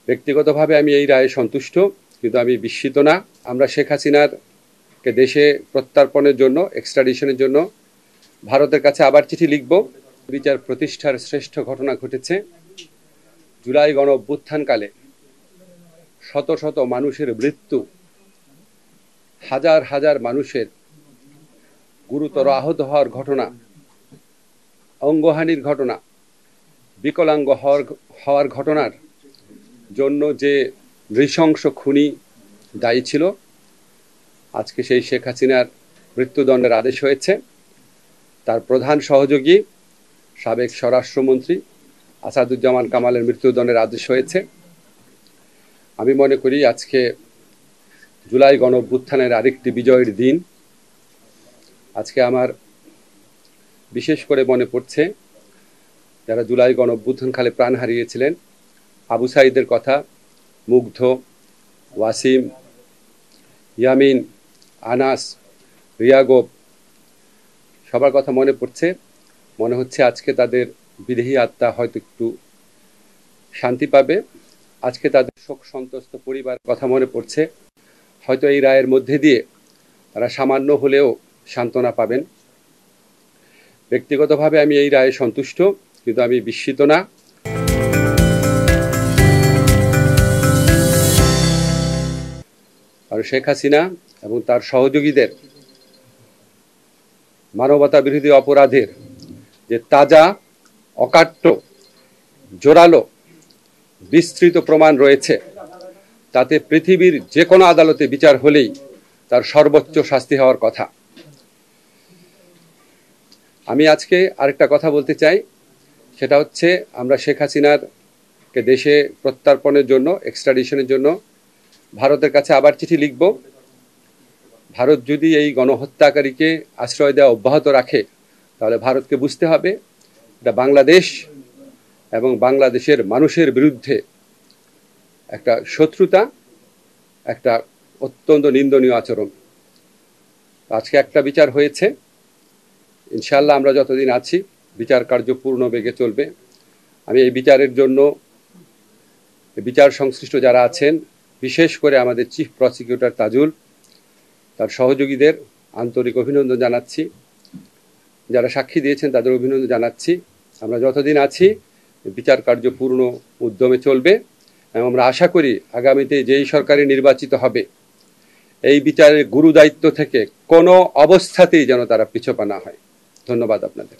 ব্যক্তিগতভাবে আমি এই রায়ে সন্তুষ্ট, কিন্তু আমি বিস্মিত না। আমরা শেখ হাসিনারকে দেশে প্রত্যর্পণের জন্য, এক্সট্রাডিশনের জন্য ভারতের কাছে আবার চিঠি লিখব। বিচার প্রতিষ্ঠার শ্রেষ্ঠ ঘটনা ঘটেছে জুলাই গণ অভ্যুত্থানকালে। শত শত মানুষের মৃত্যু, হাজার হাজার মানুষের গুরুতর আহত হওয়ার ঘটনা, অঙ্গহানির ঘটনা, বিকলাঙ্গ হওয়ার ঘটনার জন্য যে নৃশংস খুনি দায়ী ছিল, আজকে সেই শেখ হাসিনার মৃত্যুদণ্ডের আদেশ হয়েছে। তার প্রধান সহযোগী সাবেক স্বরাষ্ট্রমন্ত্রী আসাদুজ্জামান কামালের মৃত্যুদণ্ডের আদেশ হয়েছে। আমি মনে করি আজকে জুলাই গণ অভ্যুত্থানের আরেকটি বিজয়ের দিন। আজকে আমার বিশেষ করে মনে পড়ছে যারা জুলাই গণ অভ্যুত্থানকালে প্রাণ হারিয়েছিলেন, আবু সাঈদের কথা, মুগ্ধ, ওয়াসিম, ইয়ামিন, আনাস, রিয়াগোপ, সবার কথা মনে পড়ছে। মনে হচ্ছে আজকে তাদের বিদেহী আত্মা হয়তো একটু শান্তি পাবে। আজকে তাদের শোক সন্তস্ত পরিবারের কথা মনে পড়ছে। হয়তো এই রায়ের মধ্যে দিয়ে তারা সামান্য হলেও সান্ত্বনা পাবেন। ব্যক্তিগতভাবে আমি এই রায়ে সন্তুষ্ট, কিন্তু আমি বিস্মিত না। আর শেখ হাসিনা এবং তার সহযোগীদের মানবতা বিরোধী অপরাধের যে তাজা, অকাট্য, জোরালো, বিস্তৃত প্রমাণ রয়েছে, তাতে পৃথিবীর যে কোনো আদালতে বিচার হলেই তার সর্বোচ্চ শাস্তি হওয়ার কথা। আমি আজকে আরেকটা কথা বলতে চাই, সেটা হচ্ছে আমরা শেখ হাসিনারকে দেশে প্রত্যর্পণের জন্য, এক্সট্রাডিশনের জন্য ভারতের কাছে আবার চিঠি লিখব। ভারত যদি এই গণহত্যাকারীকে আশ্রয় দেওয়া অব্যাহত রাখে, তাহলে ভারতকে বুঝতে হবে এটা বাংলাদেশ এবং বাংলাদেশের মানুষের বিরুদ্ধে একটা শত্রুতা, একটা অত্যন্ত নিন্দনীয় আচরণ। আজকে একটা বিচার হয়েছে, ইনশাআল্লাহ আমরা যতদিন আছি বিচার কার্য পূর্ণ বেগে চলবে। আমি এই বিচারের জন্য বিচার সংশ্লিষ্ট যারা আছেন, বিশেষ করে আমাদের চিফ প্রসিকিউটর তাজুল, তার সহযোগীদের আন্তরিক অভিনন্দন জানাচ্ছি। যারা সাক্ষী দিয়েছেন তাদের অভিনন্দন জানাচ্ছি। আমরা যতদিন আছি বিচার কার্য পূর্ণ উদ্যমে চলবে এবং আমরা আশা করি আগামীতে যেই সরকারই নির্বাচিত হবে, এই বিচারের গুরু দায়িত্ব থেকে কোনো অবস্থাতেই যেন তারা পিছপা না হয়। ধন্যবাদ আপনাদের।